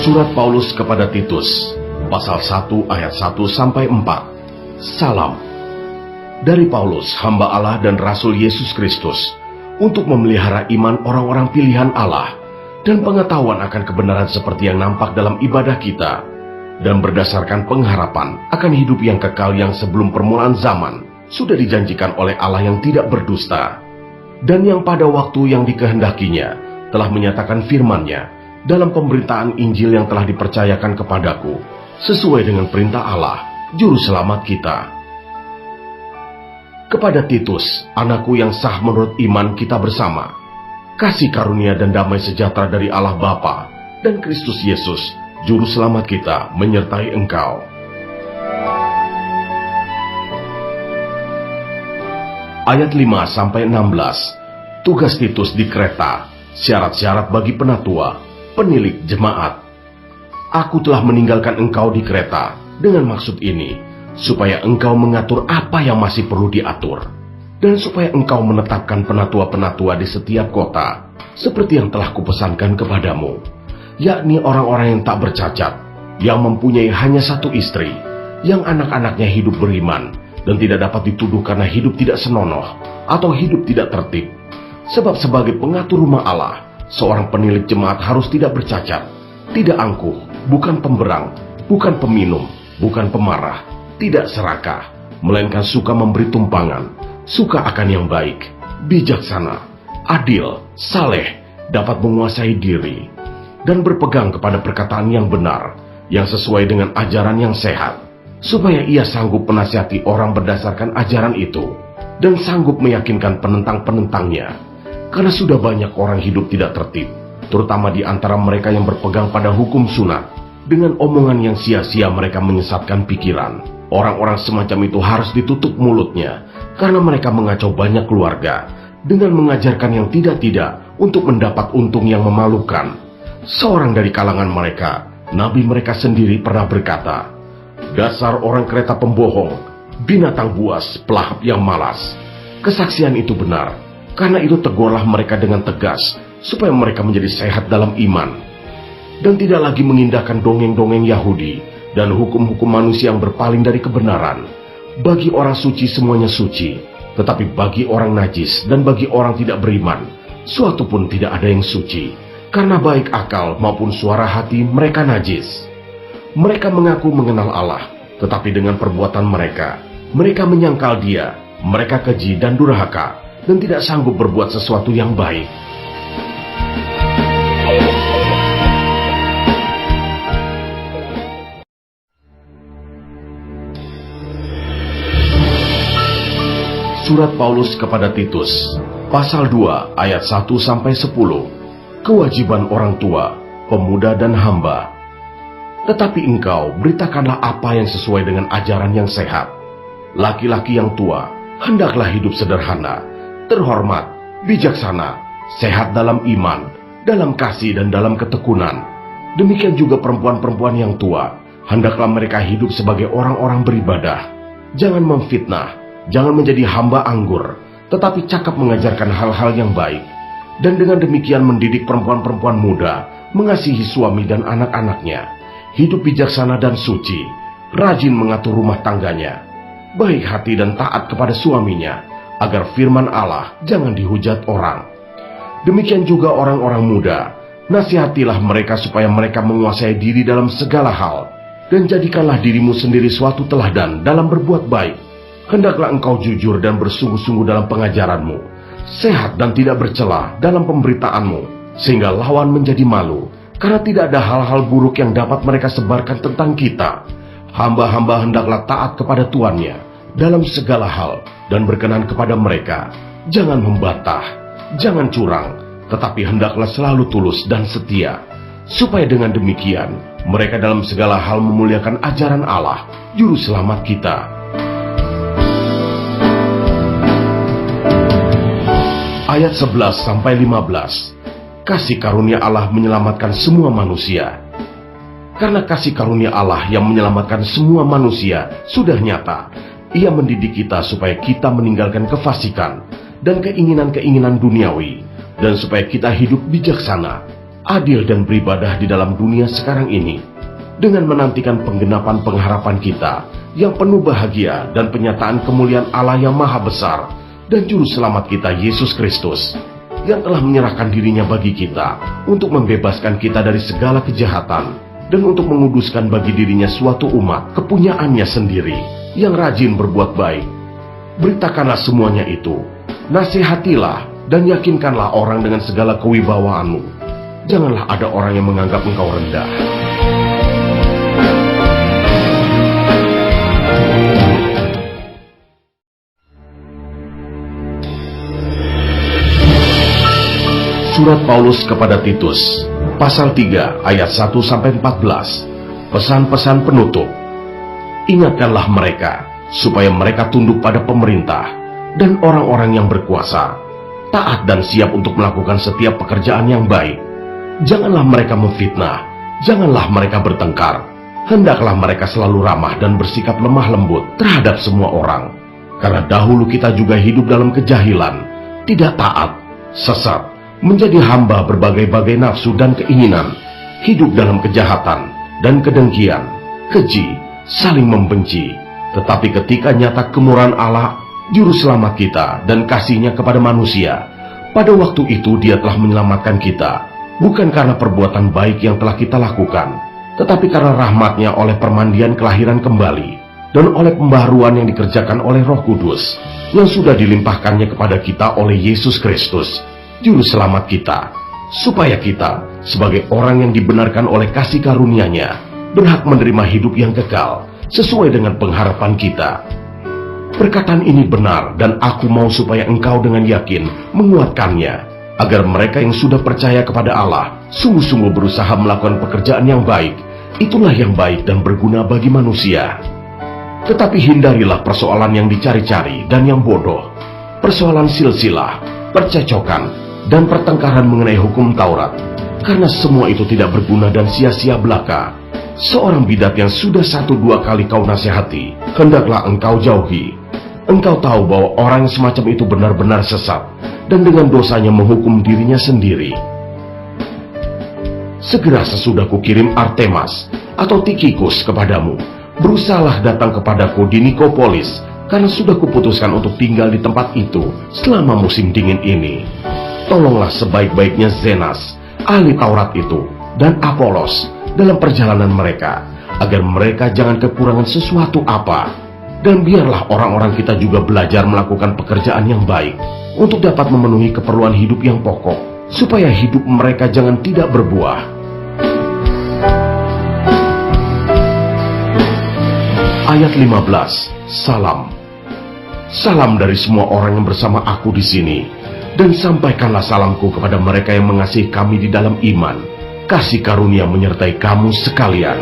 Surat Paulus kepada Titus, pasal 1 ayat 1-4. Salam. Dari Paulus, hamba Allah dan Rasul Yesus Kristus, untuk memelihara iman orang-orang pilihan Allah, dan pengetahuan akan kebenaran seperti yang nampak dalam ibadah kita, dan berdasarkan pengharapan akan hidup yang kekal yang sebelum permulaan zaman, sudah dijanjikan oleh Allah yang tidak berdusta, dan yang pada waktu yang dikehendakinya, telah menyatakan firman-Nya, dalam pemberitaan Injil yang telah dipercayakan kepadaku, sesuai dengan perintah Allah, Juru Selamat kita. Kepada Titus, anakku yang sah menurut iman kita bersama, kasih karunia dan damai sejahtera dari Allah Bapa dan Kristus Yesus, Juru Selamat kita, menyertai engkau. Ayat 5-16. Tugas Titus di Kreta, syarat-syarat bagi penatua, penilik jemaat. Aku telah meninggalkan engkau di Kreta dengan maksud ini, supaya engkau mengatur apa yang masih perlu diatur, dan supaya engkau menetapkan penatua-penatua di setiap kota, seperti yang telah kupesankan kepadamu, yakni orang-orang yang tak bercacat, yang mempunyai hanya satu istri, yang anak-anaknya hidup beriman, dan tidak dapat dituduh karena hidup tidak senonoh, atau hidup tidak tertib. Sebab sebagai pengatur rumah Allah, seorang penilik jemaat harus tidak bercacat, tidak angkuh, bukan pemberang, bukan peminum, bukan pemarah, tidak serakah, melainkan suka memberi tumpangan, suka akan yang baik, bijaksana, adil, saleh, dapat menguasai diri, dan berpegang kepada perkataan yang benar, yang sesuai dengan ajaran yang sehat, supaya ia sanggup menasihati orang berdasarkan ajaran itu, dan sanggup meyakinkan penentang-penentangnya. Karena sudah banyak orang hidup tidak tertib, terutama di antara mereka yang berpegang pada hukum sunat. Dengan omongan yang sia-sia mereka menyesatkan pikiran. Orang-orang semacam itu harus ditutup mulutnya, karena mereka mengacau banyak keluarga, dengan mengajarkan yang tidak-tidak untuk mendapat untung yang memalukan. Seorang dari kalangan mereka, nabi mereka sendiri pernah berkata, "Dasar orang Kreta pembohong, binatang buas, pelahap yang malas." Kesaksian itu benar. Karena itu tegurlah mereka dengan tegas, supaya mereka menjadi sehat dalam iman, dan tidak lagi mengindahkan dongeng-dongeng Yahudi, dan hukum-hukum manusia yang berpaling dari kebenaran. Bagi orang suci semuanya suci, tetapi bagi orang najis dan bagi orang tidak beriman, suatu pun tidak ada yang suci, karena baik akal maupun suara hati mereka najis. Mereka mengaku mengenal Allah, tetapi dengan perbuatan mereka menyangkal Dia, mereka keji dan durhaka, dan tidak sanggup berbuat sesuatu yang baik. Surat Paulus kepada Titus, pasal 2 ayat 1-10. Kewajiban orang tua, pemuda dan hamba. Tetapi engkau beritakanlah apa yang sesuai dengan ajaran yang sehat. Laki-laki yang tua hendaklah hidup sederhana, terhormat, bijaksana, sehat dalam iman, dalam kasih dan dalam ketekunan. Demikian juga perempuan-perempuan yang tua, hendaklah mereka hidup sebagai orang-orang beribadah. Jangan memfitnah, jangan menjadi hamba anggur, tetapi cakap mengajarkan hal-hal yang baik. Dan dengan demikian mendidik perempuan-perempuan muda, mengasihi suami dan anak-anaknya, hidup bijaksana dan suci, rajin mengatur rumah tangganya, baik hati dan taat kepada suaminya, agar firman Allah jangan dihujat orang. Demikian juga orang-orang muda, nasihatilah mereka supaya mereka menguasai diri dalam segala hal, dan jadikanlah dirimu sendiri suatu teladan dalam berbuat baik. Hendaklah engkau jujur dan bersungguh-sungguh dalam pengajaranmu, sehat dan tidak bercela dalam pemberitaanmu, sehingga lawan menjadi malu, karena tidak ada hal-hal buruk yang dapat mereka sebarkan tentang kita. Hamba-hamba hendaklah taat kepada tuannya dalam segala hal, dan berkenan kepada mereka. Jangan membantah, jangan curang, tetapi hendaklah selalu tulus dan setia, supaya dengan demikian mereka dalam segala hal memuliakan ajaran Allah, Juru Selamat kita. Ayat 11-15. Kasih karunia Allah menyelamatkan semua manusia. Karena kasih karunia Allah yang menyelamatkan semua manusia sudah nyata, Ia mendidik kita supaya kita meninggalkan kefasikan dan keinginan-keinginan duniawi, dan supaya kita hidup bijaksana, adil dan beribadah di dalam dunia sekarang ini, dengan menantikan penggenapan pengharapan kita yang penuh bahagia dan penyataan kemuliaan Allah yang maha besar dan Juru Selamat kita Yesus Kristus, yang telah menyerahkan dirinya bagi kita untuk membebaskan kita dari segala kejahatan dan untuk menguduskan bagi dirinya suatu umat kepunyaannya sendiri yang rajin berbuat baik. Beritakanlah semuanya itu, nasihatilah dan yakinkanlah orang dengan segala kewibawaanmu. Janganlah ada orang yang menganggap engkau rendah. Surat Paulus kepada Titus, pasal 3 ayat 1-14, pesan-pesan penutup. Ingatkanlah mereka, supaya mereka tunduk pada pemerintah dan orang-orang yang berkuasa, taat dan siap untuk melakukan setiap pekerjaan yang baik. Janganlah mereka memfitnah, janganlah mereka bertengkar. Hendaklah mereka selalu ramah dan bersikap lemah lembut terhadap semua orang. Karena dahulu kita juga hidup dalam kejahilan, tidak taat, sesat, menjadi hamba berbagai-bagai nafsu dan keinginan, hidup dalam kejahatan dan kedengkian, keji, saling membenci. Tetapi ketika nyata kemurahan Allah, Juru Selamat kita dan kasih-Nya kepada manusia, pada waktu itu Dia telah menyelamatkan kita, bukan karena perbuatan baik yang telah kita lakukan, tetapi karena rahmat-Nya oleh permandian kelahiran kembali, dan oleh pembaharuan yang dikerjakan oleh Roh Kudus, yang sudah dilimpahkannya kepada kita oleh Yesus Kristus, Juru Selamat kita, supaya kita, sebagai orang yang dibenarkan oleh kasih karunia-Nya, berhak menerima hidup yang kekal, sesuai dengan pengharapan kita. Perkataan ini benar, dan aku mau supaya engkau dengan yakin menguatkannya, agar mereka yang sudah percaya kepada Allah sungguh-sungguh berusaha melakukan pekerjaan yang baik. Itulah yang baik dan berguna bagi manusia. Tetapi hindarilah persoalan yang dicari-cari dan yang bodoh, persoalan silsilah, percecokan, dan pertengkaran mengenai hukum Taurat, karena semua itu tidak berguna dan sia-sia belaka. Seorang bidat yang sudah 1-2 kali kau nasihati, hendaklah engkau jauhi. Engkau tahu bahwa orang yang semacam itu benar-benar sesat, dan dengan dosanya menghukum dirinya sendiri. Segera sesudah kukirim Artemas atau Tikhikus kepadamu, berusahalah datang kepadaku di Nikopolis, karena sudah kuputuskan untuk tinggal di tempat itu selama musim dingin ini. Tolonglah sebaik-baiknya Zenas, ahli Taurat itu, dan Apolos dalam perjalanan mereka, agar mereka jangan kekurangan sesuatu apa. Dan biarlah orang-orang kita juga belajar melakukan pekerjaan yang baik, untuk dapat memenuhi keperluan hidup yang pokok, supaya hidup mereka jangan tidak berbuah. Ayat 15, salam. Salam dari semua orang yang bersama aku di sini, dan sampaikanlah salamku kepada mereka yang mengasihi kami di dalam iman. Kasih karunia menyertai kamu sekalian.